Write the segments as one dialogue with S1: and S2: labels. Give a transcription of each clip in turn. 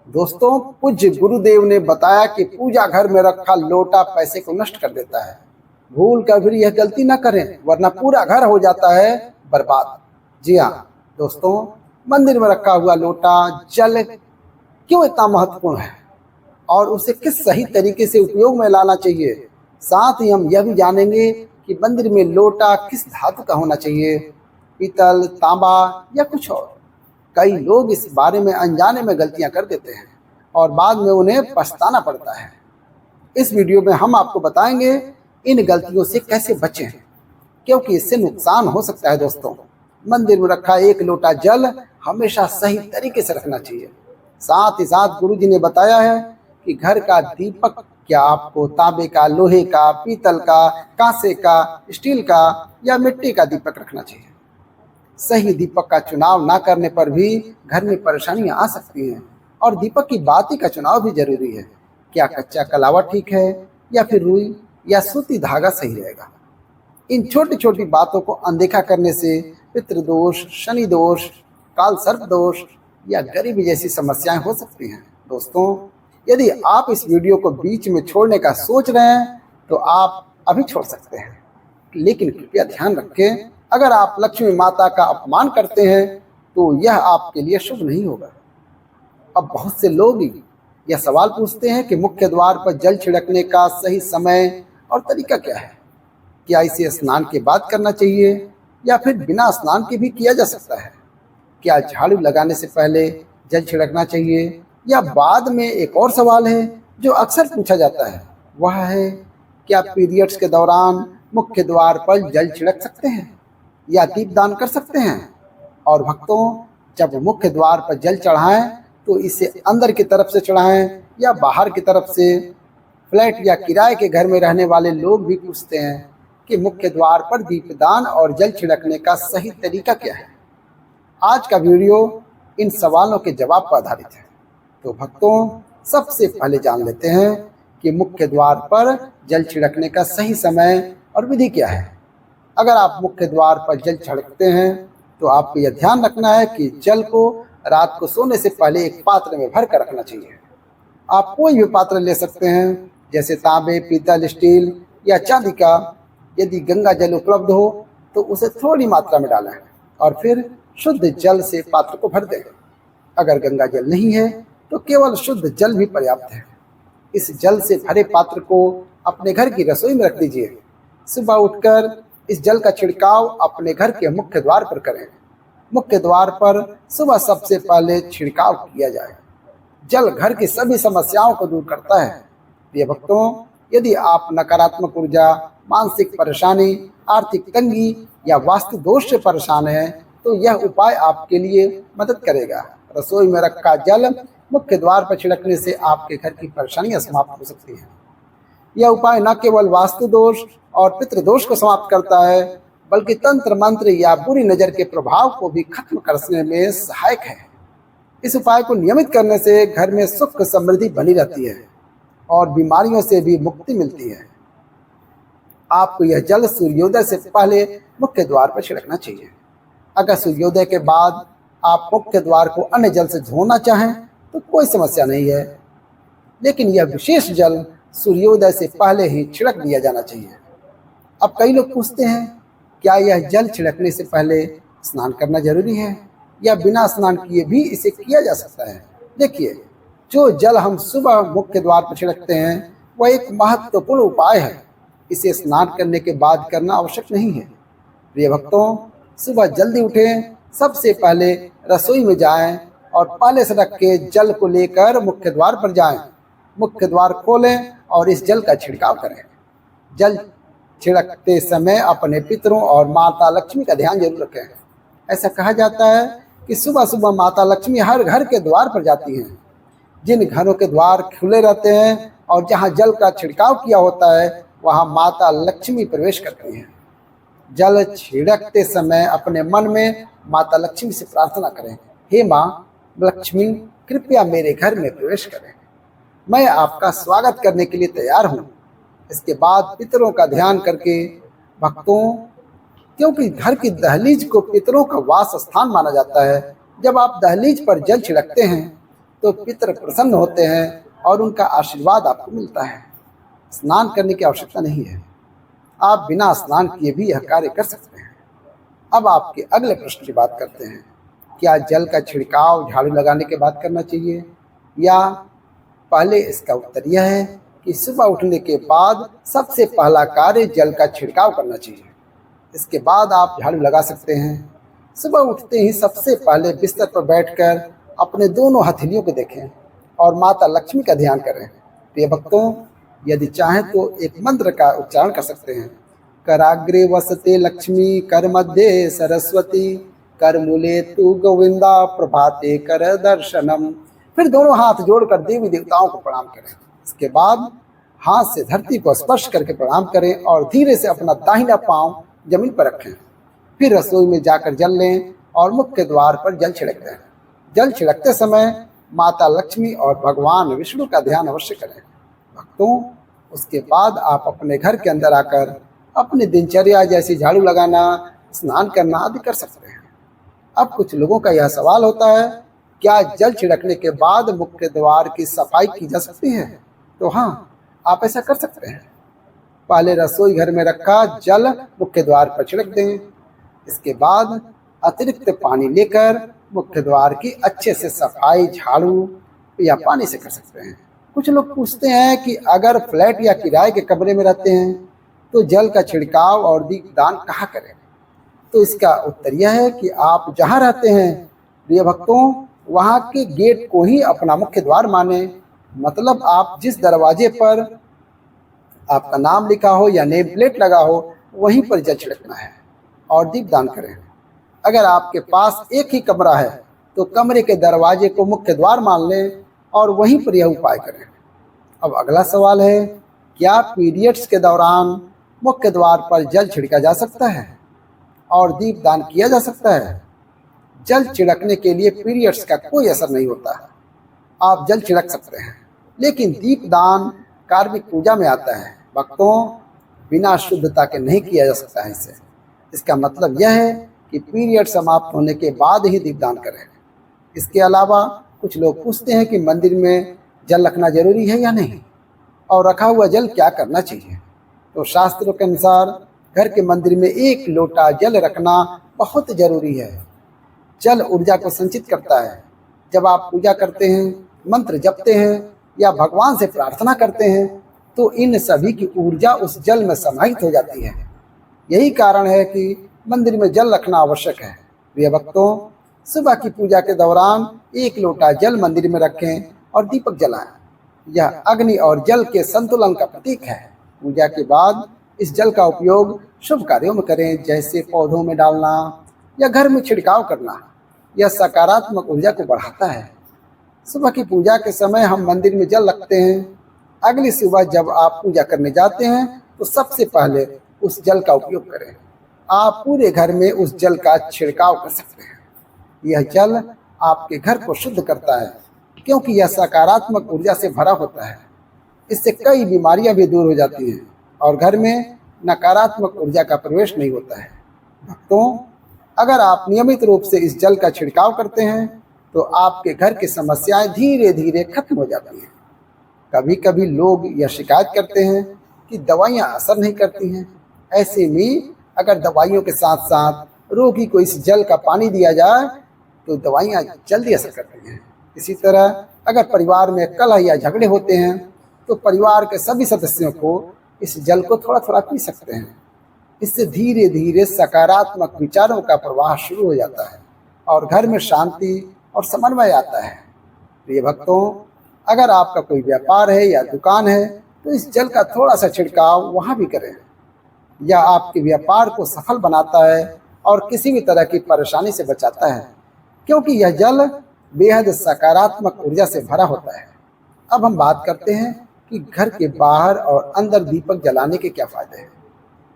S1: दोस्तों, पूज्य गुरुदेव ने बताया कि पूजा घर में रखा लोटा पैसे को नष्ट कर देता है। भूल कर भी यह गलती न करें, वरना पूरा घर हो जाता है बर्बाद। जी हाँ दोस्तों, मंदिर में रखा हुआ लोटा जल क्यों इतना महत्वपूर्ण है और उसे किस सही तरीके से उपयोग में लाना चाहिए। साथ ही हम यह भी जानेंगे कि मंदिर में लोटा किस धातु का होना चाहिए, पीतल, तांबा या कुछ और। कई लोग इस बारे में अनजाने में गलतियां कर देते हैं और बाद में उन्हें पछताना पड़ता है। इस वीडियो में हम आपको बताएंगे इन गलतियों से कैसे बचें, क्योंकि इससे नुकसान हो सकता है। दोस्तों, मंदिर में रखा एक लोटा जल हमेशा सही तरीके से रखना चाहिए। साथ ही साथ गुरुजी ने बताया है कि घर का दीपक क्या आपको तांबे का, लोहे का, पीतल का, कांसे का, स्टील का या मिट्टी का दीपक रखना चाहिए। सही दीपक का चुनाव ना करने पर भी घर में परेशानियां आ सकती हैं और दीपक की बाती का चुनाव भी जरूरी है। क्या कच्चा कलावा ठीक है या फिर रुई या सूती धागा सही रहेगा। इन छोटी छोटी बातों को अनदेखा करने से पितृदोष, शनि दोष, काल सर्प दोष या गरीबी जैसी समस्याएं हो सकती हैं। दोस्तों, यदि आप इस वीडियो को बीच में छोड़ने का सोच रहे हैं तो आप अभी छोड़ सकते हैं, लेकिन कृपया ध्यान रखें, अगर आप लक्ष्मी माता का अपमान करते हैं तो यह आपके लिए शुभ नहीं होगा। अब बहुत से लोग यह सवाल पूछते हैं कि मुख्य द्वार पर जल छिड़कने का सही समय और तरीका क्या है। क्या इसे स्नान के बाद करना चाहिए या फिर बिना स्नान के भी किया जा सकता है। क्या झाड़ू लगाने से पहले जल छिड़कना चाहिए या बाद में। एक और सवाल है जो अक्सर पूछा जाता है, वह है क्या पीरियड्स के दौरान मुख्य द्वार पर जल छिड़क सकते हैं या दीपदान कर सकते हैं। और भक्तों, जब मुख्य द्वार पर जल चढ़ाएं तो इसे अंदर की तरफ से चढ़ाएं या बाहर की तरफ से। फ्लैट या किराए के घर में रहने वाले लोग भी पूछते हैं कि मुख्य द्वार पर दीपदान और जल छिड़कने का सही तरीका क्या है। आज का वीडियो इन सवालों के जवाब पर आधारित है। तो भक्तों, सबसे पहले जान लेते हैं कि मुख्य द्वार पर जल छिड़कने का सही समय और विधि क्या है। अगर आप मुख्य द्वार पर जल छिड़कते हैं तो आपको यह ध्यान रखना है कि जल को रात को सोने से पहले एक पात्र में भर कर रखना चाहिए। आप कोई भी पात्र ले सकते हैं, जैसे तांबे, पीतल, स्टील या चांदी का। यदि गंगा जल उपलब्ध हो तो उसे थोड़ी मात्रा में डालें और फिर शुद्ध जल से पात्र को भर दें। अगर गंगा जल नहीं है तो केवल शुद्ध जल भी पर्याप्त है। इस जल से भरे पात्र को अपने घर की रसोई में रख दीजिए। सुबह उठकर इस जल का छिड़काव अपने घर के मुख्य द्वार पर करें। मुख्य द्वार पर सुबह सबसे पहले छिड़काव किया जाए। जल घर की सभी समस्याओं को दूर करता है। प्रिय भक्तों, यदि आप नकारात्मक ऊर्जा, मानसिक परेशानी, आर्थिक तंगी या वास्तु दोष से परेशान हैं तो यह उपाय आपके लिए मदद करेगा। रसोई में रखा जल मुख्य द्वार पर छिड़कने से आपके घर की परेशानियां समाप्त हो सकती हैं। यह उपाय न केवल वास्तु दोष और पितृदोष को समाप्त करता है, बल्कि तंत्र मंत्र या बुरी नजर के प्रभाव को भी खत्म करने में सहायक है। इस उपाय को नियमित करने से घर में सुख समृद्धि बनी रहती है और बीमारियों से भी मुक्ति मिलती है। आपको यह जल सूर्योदय से पहले मुख्य द्वार पर छिड़कना चाहिए। अगर सूर्योदय के बाद आप मुख्य द्वार को अन्य जल से धोना चाहें तो कोई समस्या नहीं है, लेकिन यह विशेष जल सूर्योदय से पहले ही छिड़क दिया जाना चाहिए। अब कई लोग पूछते हैं, क्या यह जल छिड़कने से पहले स्नान करना जरूरी है या बिना स्नान किए भी इसे किया जा सकता है। देखिए, जो जल हम सुबह मुख्य द्वार पर छिड़कते हैं वह एक महत्वपूर्ण उपाय है। इसे स्नान करने के बाद करना आवश्यक नहीं है। प्रिय भक्तों, सुबह जल्दी उठें, सबसे पहले रसोई में जाएं और पहले से रखे जल को लेकर मुख्य द्वार पर जाएं। मुख्य द्वार खोलें और इस जल का छिड़काव करें। जल छिड़कते समय अपने पितरों और माता लक्ष्मी का ध्यान जरूर रखें। ऐसा कहा जाता है कि सुबह सुबह माता लक्ष्मी हर घर के द्वार पर जाती हैं। जिन घरों के द्वार खुले रहते हैं और जहां जल का छिड़काव किया होता है वहां माता लक्ष्मी प्रवेश करती हैं। जल छिड़कते समय अपने मन में माता लक्ष्मी से प्रार्थना करें, हे माँ लक्ष्मी, कृपया मेरे घर में प्रवेश करें, मैं आपका स्वागत करने के लिए तैयार हूँ। इसके बाद पितरों का ध्यान करके भक्तों, क्योंकि घर की दहलीज को पितरों का वास स्थान माना जाता है, जब आप दहलीज पर जल छिड़कते हैं तो पितृ प्रसन्न होते हैं और उनका आशीर्वाद आपको मिलता है। स्नान करने की आवश्यकता नहीं है, आप बिना स्नान किए भी यह कार्य कर सकते हैं। अब आपके अगले प्रश्न की बात करते हैं, क्या जल का छिड़काव झाड़ू लगाने के बाद करना चाहिए या पहले? इसका उत्तर यह है कि सुबह उठने के बाद सबसे पहला कार्य जल का छिड़काव करना चाहिए। इसके बाद आप झाड़ू लगा सकते हैं। सुबह उठते ही सबसे पहले बिस्तर पर बैठकर अपने दोनों हथेलियों को देखें और माता लक्ष्मी का ध्यान करें। प्रिय भक्तों, यदि चाहें तो एक मंत्र का उच्चारण कर सकते हैं। कराग्रे वसते लक्ष्मी, कर मध्य सरस्वती, कर मूले तु गोविंदा, प्रभाते कर दर्शनम। फिर दोनों हाथ जोड़कर देवी देवताओं को प्रणाम करें। इसके बाद हाथ से धरती को स्पर्श करके प्रणाम करें और धीरे से अपना दाहिना पांव जमीन पर रखें। फिर रसोई में जाकर जल लें और मुख्य द्वार पर जल छिड़क दें। जल छिड़कते समय माता लक्ष्मी और भगवान विष्णु का ध्यान अवश्य करें। भक्तों, उसके बाद आप अपने घर के अंदर आकर अपनी दिनचर्या जैसी झाड़ू लगाना, स्नान करना आदि कर सकते हैं। अब कुछ लोगों का यह सवाल होता है, क्या जल छिड़कने के बाद मुख्य द्वार की सफाई की जा सकती है? तो हाँ, आप ऐसा कर सकते हैं। पहले रसोई घर में रखा जल मुख्य द्वार पर छिड़क दें। इसके बाद अतिरिक्त पानी लेकर मुख्य द्वार की अच्छे से सफाई झाड़ू या पानी से कर सकते हैं। कुछ लोग पूछते हैं कि अगर फ्लैट या किराए के कमरे में रहते हैं तो जल का छिड़काव और दीपदान कहाँ करें? तो इसका उत्तर यह है कि आप जहाँ रहते हैं प्रिय भक्तों, वहाँ के गेट को ही अपना मुख्य द्वार माने। मतलब आप जिस दरवाजे पर आपका नाम लिखा हो या नेम प्लेट लगा हो, वहीं पर जल छिड़कना है और दीपदान करें। अगर आपके पास एक ही कमरा है तो कमरे के दरवाजे को मुख्य द्वार मान लें और वहीं पर यह उपाय करें। अब अगला सवाल है, क्या पीरियड्स के दौरान मुख्य द्वार पर जल छिड़का जा सकता है और दीपदान किया जा सकता है? जल छिड़कने के लिए पीरियड्स का कोई असर नहीं होता है। आप जल छिड़क सकते हैं, लेकिन दीपदान कार्मिक पूजा में आता है। भक्तों, बिना शुद्धता के नहीं किया जा सकता है इसे। इसका मतलब यह है कि पीरियड समाप्त होने के बाद ही दीपदान करें। इसके अलावा कुछ लोग पूछते हैं कि मंदिर में जल रखना जरूरी है या नहीं, और रखा हुआ जल क्या करना चाहिए। तो शास्त्रों के अनुसार घर के मंदिर में 1 लोटा जल रखना बहुत जरूरी है। जल ऊर्जा को संचित करता है। जब आप पूजा करते हैं, मंत्र जपते हैं या भगवान से प्रार्थना करते हैं तो इन सभी की ऊर्जा उस जल में समाहित हो जाती है। यही कारण है कि मंदिर में जल रखना आवश्यक है। प्रिय भक्तों, सुबह की पूजा के दौरान 1 लोटा जल मंदिर में रखें और दीपक जलाएं। यह अग्नि और जल के संतुलन का प्रतीक है। पूजा के बाद इस जल का उपयोग शुभ कार्यों में करें, जैसे पौधों में डालना या घर में छिड़काव करना। यह सकारात्मक ऊर्जा को बढ़ाता है। सुबह की पूजा के समय हम मंदिर में जल रखते हैं। अगली सुबह जब आप पूजा करने जाते हैं तो सबसे पहले उस जल का उपयोग करें। आप पूरे घर में उस जल का छिड़काव कर सकते हैं। यह जल आपके घर को शुद्ध करता है, क्योंकि यह सकारात्मक ऊर्जा से भरा होता है। इससे कई बीमारियां भी दूर हो जाती हैं और घर में नकारात्मक ऊर्जा का प्रवेश नहीं होता है। भक्तों, अगर आप नियमित रूप से इस जल का छिड़काव करते हैं तो आपके घर की समस्याएं धीरे धीरे खत्म हो जाती हैं। कभी कभी लोग यह शिकायत करते हैं कि दवाइयां असर नहीं करती हैं। ऐसे में अगर दवाइयों के साथ साथ रोगी को इस जल का पानी दिया जाए तो दवाइयां जल्दी असर करती हैं। इसी तरह अगर परिवार में कलह या झगड़े होते हैं तो परिवार के सभी सदस्यों को इस जल को थोड़ा थोड़ा पी सकते हैं। इससे धीरे धीरे सकारात्मक विचारों का प्रवाह शुरू हो जाता है और घर में शांति और समन्वय आता है। प्रिय भक्तों, अगर आपका कोई व्यापार है या दुकान है तो इस जल का थोड़ा सा छिड़काव वहाँ भी करें। यह आपके व्यापार को सफल बनाता है और किसी भी तरह की परेशानी से बचाता है, क्योंकि यह जल बेहद सकारात्मक ऊर्जा से भरा होता है। अब हम बात करते हैं कि घर के बाहर और अंदर दीपक जलाने के क्या फायदे हैं।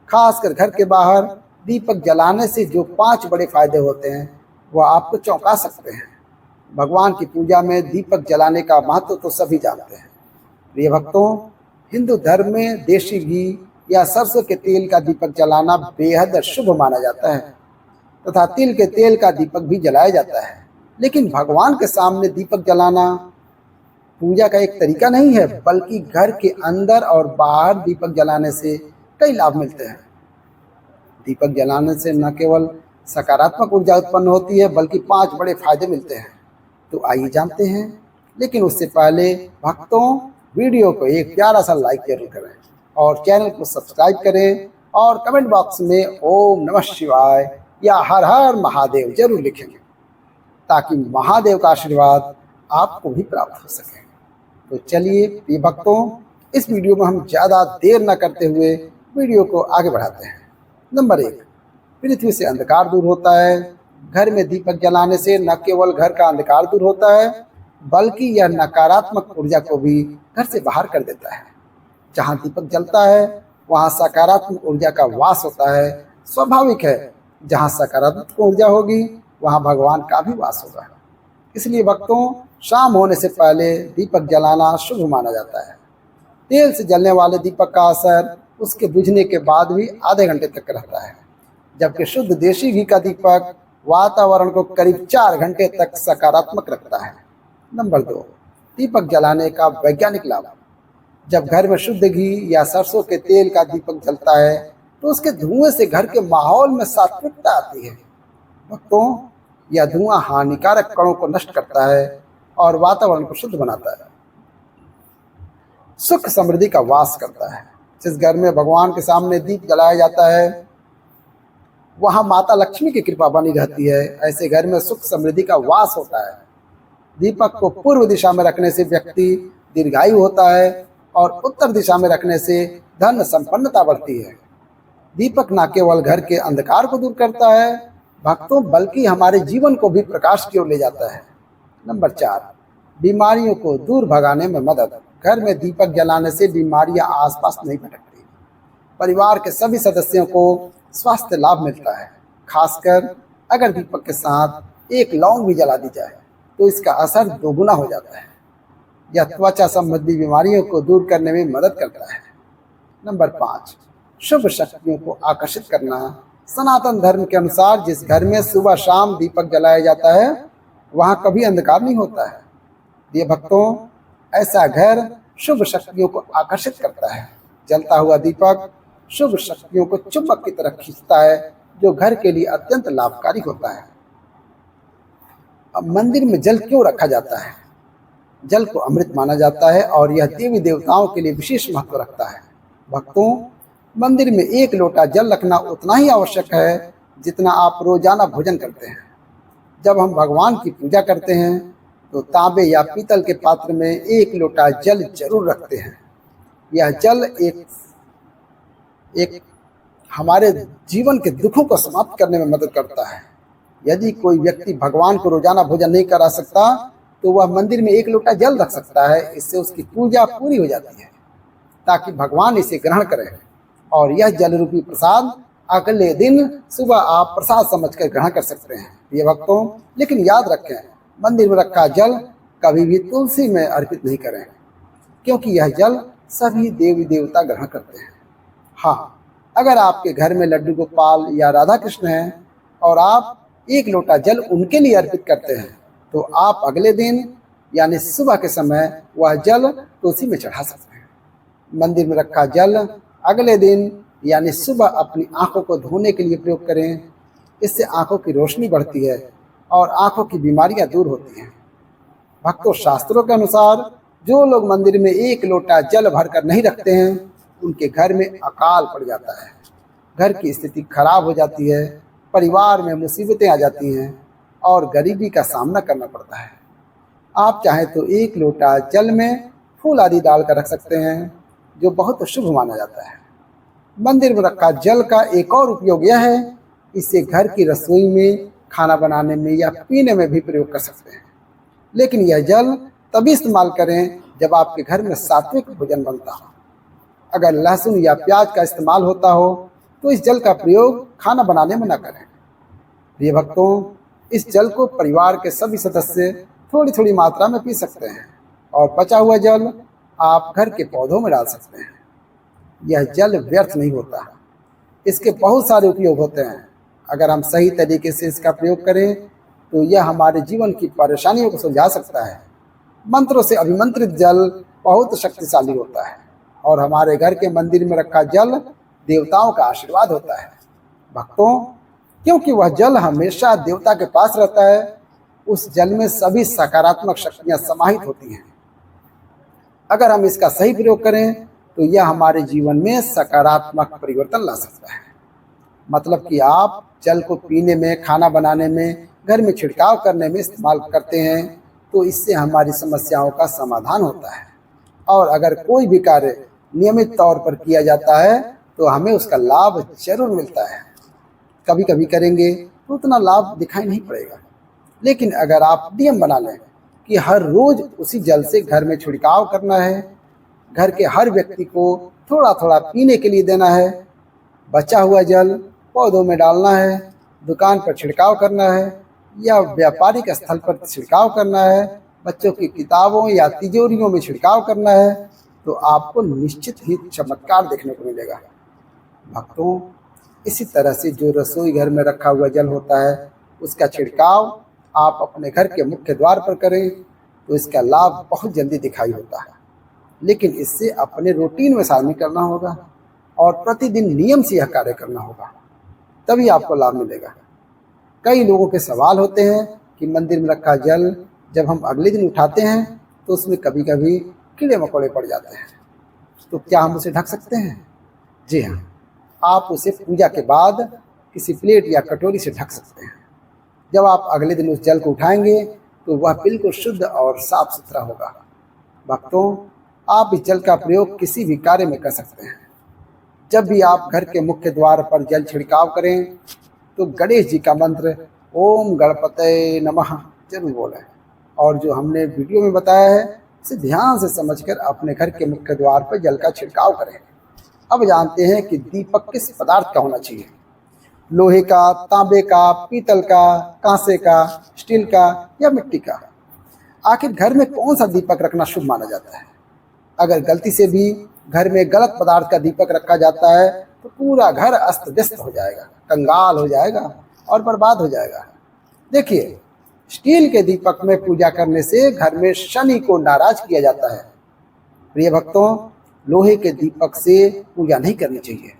S1: खासकर घर के बाहर दीपक जलाने से जो 5 बड़े फायदे होते हैं वह आपको चौंका सकते हैं। भगवान की पूजा में दीपक जलाने का महत्व तो सभी जानते हैं। प्रिय भक्तों, हिंदू धर्म में देशी घी या सरसों के तेल का दीपक जलाना बेहद शुभ माना जाता है तथा तिल के तेल का दीपक भी जलाया जाता है। लेकिन भगवान के सामने दीपक जलाना पूजा का एक तरीका नहीं है, बल्कि घर के अंदर और बाहर दीपक जलाने से कई लाभ मिलते हैं। दीपक जलाने से न केवल सकारात्मक ऊर्जा उत्पन्न होती है, बल्कि 5 बड़े फायदे मिलते हैं। तो आइए जानते हैं, लेकिन उससे पहले भक्तों, वीडियो को एक प्यारा सा लाइक जरूर करें और चैनल को सब्सक्राइब करें और कमेंट बॉक्स में ओम नमः शिवाय या हर हर महादेव जरूर लिखेंगे, ताकि महादेव का आशीर्वाद आपको भी प्राप्त हो सके। तो चलिए प्रिय भक्तों, इस वीडियो में हम ज़्यादा देर न करते हुए वीडियो को आगे बढ़ाते हैं। नंबर 1, पृथ्वी से अंधकार दूर होता है। घर में दीपक जलाने से न केवल घर का अंधकार दूर होता है, बल्कि यह नकारात्मक ऊर्जा को भी घर से बाहर कर देता है। जहाँ दीपक जलता है वहाँ सकारात्मक ऊर्जा का वास होता है। स्वाभाविक है, जहाँ सकारात्मक ऊर्जा होगी वहाँ भगवान का भी वास होगा। इसलिए भक्तों, शाम होने से पहले दीपक जलाना शुभ माना जाता है। तेल से जलने वाले दीपक का असर उसके बुझने के बाद भी आधे घंटे तक रहता है, जबकि शुद्ध देशी घी का दीपक वातावरण को करीब 4 घंटे तक सकारात्मक रखता है। नंबर 2, दीपक जलाने का वैज्ञानिक लाभ। जब घर में शुद्ध घी या सरसों के तेल का दीपक जलता है तो उसके धुएं से घर के माहौल में सात्विकता आती है। भक्तों, यह धुआं हानिकारक कणों को नष्ट करता है और वातावरण को शुद्ध बनाता है। सुख समृद्धि का वास करता है। जिस घर में भगवान के सामने दीप जलाया जाता है वहां माता लक्ष्मी की कृपा बनी रहती है। ऐसे घर में सुख समृद्धि का वास होता है। दीपक को पूर्व दिशा में रखने से व्यक्ति दीर्घायु होता है और उत्तर दिशा में रखने से धन संपन्नता बढ़ती है। दीपक न केवल घर के अंधकार को दूर करता है भक्तों, बल्कि हमारे जीवन को भी प्रकाश की ओर ले जाता है। नंबर 4, बीमारियों को दूर भगाने में मदद। घर में दीपक जलाने से बीमारियां आसपास नहीं भटकती। परिवार के सभी सदस्यों को स्वास्थ्य लाभ मिलता है। खासकर अगर दीपक के साथ एक लौंग भी जला दी जाए तो इसका असर दोगुना हो जाता है। यह त्वचा संबंधी बीमारियों को दूर करने में मदद करता है। नंबर 5, शुभ शक्तियों को आकर्षित करना। सनातन धर्म के अनुसार जिस घर में सुबह शाम दीपक जलाया जाता है वहाँ कभी अंधकार नहीं होता है। ये भक्तों, ऐसा घर शुभ शक्तियों को आकर्षित करता है। जलता हुआ दीपक शुभ शक्तियों को चुंबक की तरफ खींचता है, जो घर के लिए अत्यंत लाभकारी होता है। अब मंदिर में जल क्यों रखा जाता है? जल को अमृत माना जाता है और यह देवी देवताओं के लिए विशेष महत्व रखता है। भक्तों, मंदिर में 1 लोटा जल रखना उतना ही आवश्यक है जितना आप रोजाना भोजन करते हैं। जब हम भगवान की पूजा करते हैं तो तांबे या पीतल के पात्र में 1 लोटा जल जरूर रखते हैं। यह जल एक हमारे जीवन के दुखों को समाप्त करने में मदद करता है। यदि कोई व्यक्ति भगवान को रोजाना भोजन नहीं करा सकता तो वह मंदिर में 1 लोटा जल रख सकता है। इससे उसकी पूजा पूरी हो जाती है, ताकि भगवान इसे ग्रहण करें और यह जल रूपी प्रसाद अगले दिन सुबह आप प्रसाद समझकर ग्रहण कर सकते हैं। ये भक्तों, लेकिन याद रखें, मंदिर में रखा जल कभी भी तुलसी में अर्पित नहीं करें, क्योंकि यह जल सभी देवी देवता ग्रहण करते हैं। हाँ, अगर आपके घर में लड्डू गोपाल या राधा कृष्ण हैं और आप 1 लोटा जल उनके लिए अर्पित करते हैं तो आप अगले दिन यानी सुबह के समय वह जल तुलसी में चढ़ा सकते हैं। मंदिर में रखा जल अगले दिन यानी सुबह अपनी आंखों को धोने के लिए प्रयोग करें। इससे आंखों की रोशनी बढ़ती है और आंखों की बीमारियां दूर होती हैं। भक्तों, शास्त्रों के अनुसार जो लोग मंदिर में 1 लोटा जल भरकर नहीं रखते हैं उनके घर में अकाल पड़ जाता है, घर की स्थिति खराब हो जाती है, परिवार में मुसीबतें आ जाती हैं और गरीबी का सामना करना पड़ता है। आप चाहें तो 1 लोटा जल में फूल आदि डालकर रख सकते हैं, जो बहुत शुभ माना जाता है। मंदिर में रखा जल का एक और उपयोग यह है, इसे घर की रसोई में, खाना बनाने में या पीने में भी प्रयोग कर सकते हैं। लेकिन यह जल तभी इस्तेमाल करें जब आपके घर में सात्विक भोजन बनता हो। अगर लहसुन या प्याज का इस्तेमाल होता हो तो इस जल का प्रयोग खाना बनाने में न करें। प्रिय भक्तों, इस जल को परिवार के सभी सदस्य थोड़ी थोड़ी मात्रा में पी सकते हैं और बचा हुआ जल आप घर के पौधों में डाल सकते हैं। यह जल व्यर्थ नहीं होता, इसके बहुत सारे उपयोग होते हैं। अगर हम सही तरीके से इसका प्रयोग करें तो यह हमारे जीवन की परेशानियों को सुलझा सकता है। मंत्रों से अभिमंत्रित जल बहुत शक्तिशाली होता है और हमारे घर के मंदिर में रखा जल देवताओं का आशीर्वाद होता है। भक्तों, क्योंकि वह जल हमेशा देवता के पास रहता है, उस जल में सभी सकारात्मक शक्तियां समाहित होती हैं। अगर हम इसका सही प्रयोग करें तो यह हमारे जीवन में सकारात्मक परिवर्तन ला सकता है। मतलब कि आप जल को पीने में, खाना बनाने में, घर में छिड़काव करने में इस्तेमाल करते हैं तो इससे हमारी समस्याओं का समाधान होता है। और अगर कोई भी कार्य नियमित तौर पर किया जाता है तो हमें उसका लाभ जरूर मिलता है। कभी कभी करेंगे तो उतना लाभ दिखाई नहीं पड़ेगा, लेकिन अगर आप नियम बना लें कि हर रोज उसी जल से घर में छिड़काव करना है, घर के हर व्यक्ति को थोड़ा थोड़ा पीने के लिए देना है, बचा हुआ जल पौधों में डालना है, दुकान पर छिड़काव करना है या व्यापारिक स्थल पर छिड़काव करना है, बच्चों की किताबों या तिजोरियों में छिड़काव करना है, तो आपको निश्चित ही चमत्कार देखने को मिलेगा। भक्तों, इसी तरह से जो रसोई घर में रखा हुआ जल होता है उसका छिड़काव आप अपने घर के मुख्य द्वार पर करें तो इसका लाभ बहुत जल्दी दिखाई होता है। लेकिन इससे अपने रूटीन में शामिल करना होगा और प्रतिदिन नियम से यह कार्य करना होगा, तभी आपको लाभ मिलेगा। कई लोगों के सवाल होते हैं कि मंदिर में रखा जल जब हम अगले दिन उठाते हैं तो उसमें कभी कभी कीड़े मकोड़े पड़ जाते हैं, तो क्या हम उसे ढक सकते हैं? जी हाँ, आप उसे पूजा के बाद किसी प्लेट या कटोरी से ढक सकते हैं। जब आप अगले दिन उस जल को उठाएंगे तो वह बिल्कुल शुद्ध और साफ सुथरा होगा। भक्तों, आप इस जल का प्रयोग किसी भी कार्य में कर सकते हैं। जब भी आप घर के मुख्य द्वार पर जल छिड़काव करें तो गणेश जी का मंत्र ओम गणपतये नमः जरूर बोलें और जो हमने वीडियो में बताया है उसे ध्यान से समझकर अपने घर के मुख्य द्वार पर जल का छिड़काव करें। अब जानते हैं कि दीपक किस पदार्थ का होना चाहिए। लोहे का, तांबे का, पीतल का, कांसे का, स्टील का या मिट्टी का। आखिर घर में कौन सा दीपक रखना शुभ माना जाता है? अगर गलती से भी घर में गलत पदार्थ का दीपक रखा जाता है तो पूरा घर अस्त व्यस्त हो जाएगा, कंगाल हो जाएगा और बर्बाद हो जाएगा। देखिए, स्टील के दीपक में पूजा करने से घर में शनि को नाराज किया जाता है। प्रिय भक्तों, लोहे के दीपक से पूजा नहीं करनी चाहिए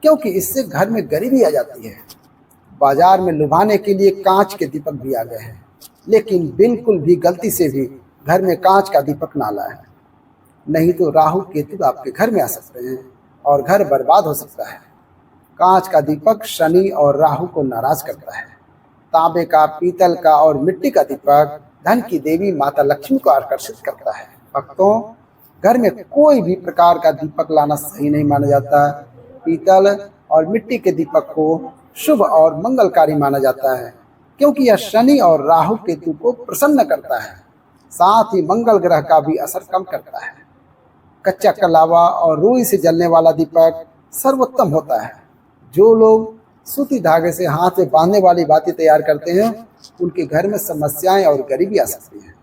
S1: क्योंकि इससे घर में गरीबी आ जाती है। बाजार में लुभाने के लिए कांच के दीपक भी आ गए हैं, लेकिन बिल्कुल भी गलती से भी घर में कांच का दीपक ना लाएं, नहीं तो राहु केतु आपके घर में आ सकते हैं और घर बर्बाद हो सकता है। कांच का दीपक शनि और राहु को नाराज करता है। तांबे का, पीतल का और मिट्टी का दीपक धन की देवी माता लक्ष्मी को आकर्षित करता है। भक्तों, घर में कोई भी प्रकार का दीपक लाना सही नहीं माना जाता। पीतल और मिट्टी के दीपक को शुभ और मंगलकारी माना जाता है क्योंकि यह शनि और राहु केतु को प्रसन्न करता है, साथ ही मंगल ग्रह का भी असर कम करता है। कच्चा कलावा और रुई से जलने वाला दीपक सर्वोत्तम होता है। जो लोग सूती धागे से हाथ में बांधने वाली बातें तैयार करते हैं उनके घर में समस्याएं और गरीबी आ सकती है।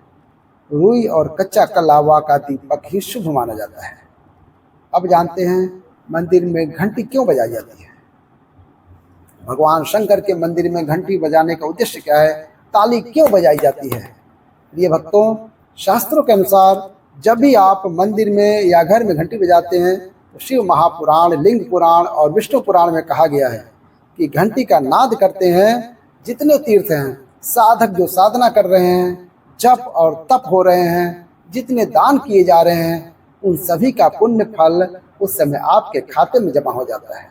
S1: रुई और कच्चा कलावा का दीपक ही शुभ माना जाता है। अब जानते हैं मंदिर में घंटी क्यों बजाई जाती है। भगवान शंकर के मंदिर में घंटी बजाने का उद्देश्य क्या है? ताली क्यों बजाई जाती है? प्रिय भक्तों, शास्त्रों के अनुसार जब भी आप मंदिर में या घर में घंटी बजाते हैं तो शिव महापुराण, लिंग पुराण और विष्णु पुराण में कहा गया है कि घंटी का नाद करते हैं जितने तीर्थ हैं, साधक जो साधना कर रहे हैं, जप और तप हो रहे हैं, जितने दान किए जा रहे हैं, उन सभी का पुण्य फल उस समय आपके खाते में जमा हो जाता है।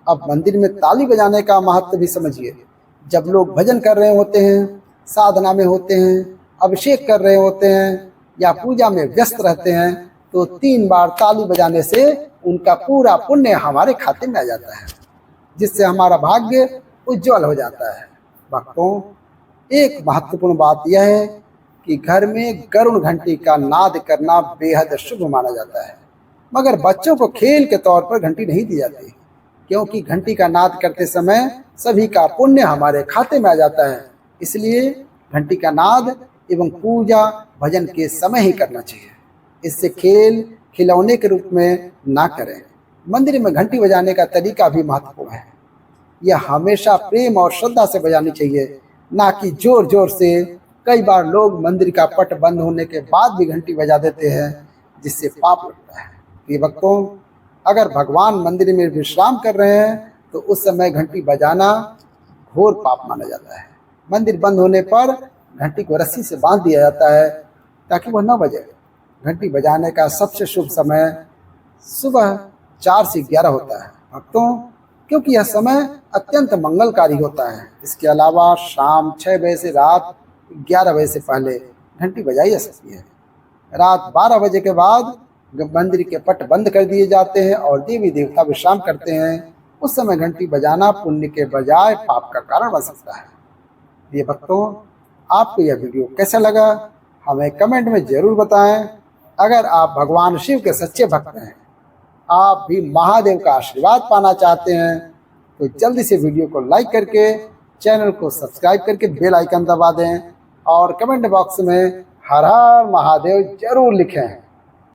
S1: अब मंदिर में ताली बजाने का महत्व भी समझिए। जब लोग भजन कर रहे होते हैं, साधना में होते हैं, अभिषेक कर रहे होते हैं या पूजा में व्यस्त रहते हैं तो 3 बार ताली बजाने से उनका पूरा पुण्य हमारे खाते में आ जाता है, जिससे हमारा भाग्य उज्जवल हो जाता है। भक्तों, एक महत्वपूर्ण बात यह है कि घर में गरुड़ घंटी का नाद करना बेहद शुभ माना जाता है, मगर बच्चों को खेल के तौर पर घंटी नहीं दी जाती क्योंकि घंटी का नाद करते समय सभी का पुण्य हमारे खाते में आ जाता है। इसलिए घंटी का नाद एवं पूजा भजन के समय ही करना चाहिए। इससे खेल खिलौने के रूप में ना करें। मंदिर में घंटी बजाने का तरीका भी महत्वपूर्ण है। यह हमेशा प्रेम और श्रद्धा से बजानी चाहिए, ना कि जोर जोर से, कई बार लोग मंदिर का पट बंद होने के बाद भी घंटी बजा देते हैं, जिससे पाप लगता है। ये भक्तों, अगर भगवान मंदिर में विश्राम कर रहे हैं तो उस समय घंटी बजाना घोर पाप माना जाता है। मंदिर बंद होने पर घंटी को रस्सी से बांध दिया जाता है ताकि वह न बजे। घंटी बजाने का सबसे शुभ समय सुबह 4 से 11 होता है भक्तों, क्योंकि यह समय अत्यंत मंगलकारी होता है। इसके अलावा शाम 6 बजे से रात 11 बजे से पहले घंटी बजाई जा सकती है। रात 12 बजे के बाद मंदिर के पट बंद कर दिए जाते हैं और देवी देवता विश्राम करते हैं। उस समय घंटी बजाना पुण्य के बजाय पाप का कारण बन सकता है। ये भक्तों, आपको यह वीडियो कैसा लगा हमें कमेंट में जरूर बताएं। अगर आप भगवान शिव के सच्चे भक्त हैं, आप भी महादेव का आशीर्वाद पाना चाहते हैं, तो जल्दी से वीडियो को लाइक करके चैनल को सब्सक्राइब करके बेल आइकन दबा दें और कमेंट बॉक्स में हर हर महादेव जरूर लिखें।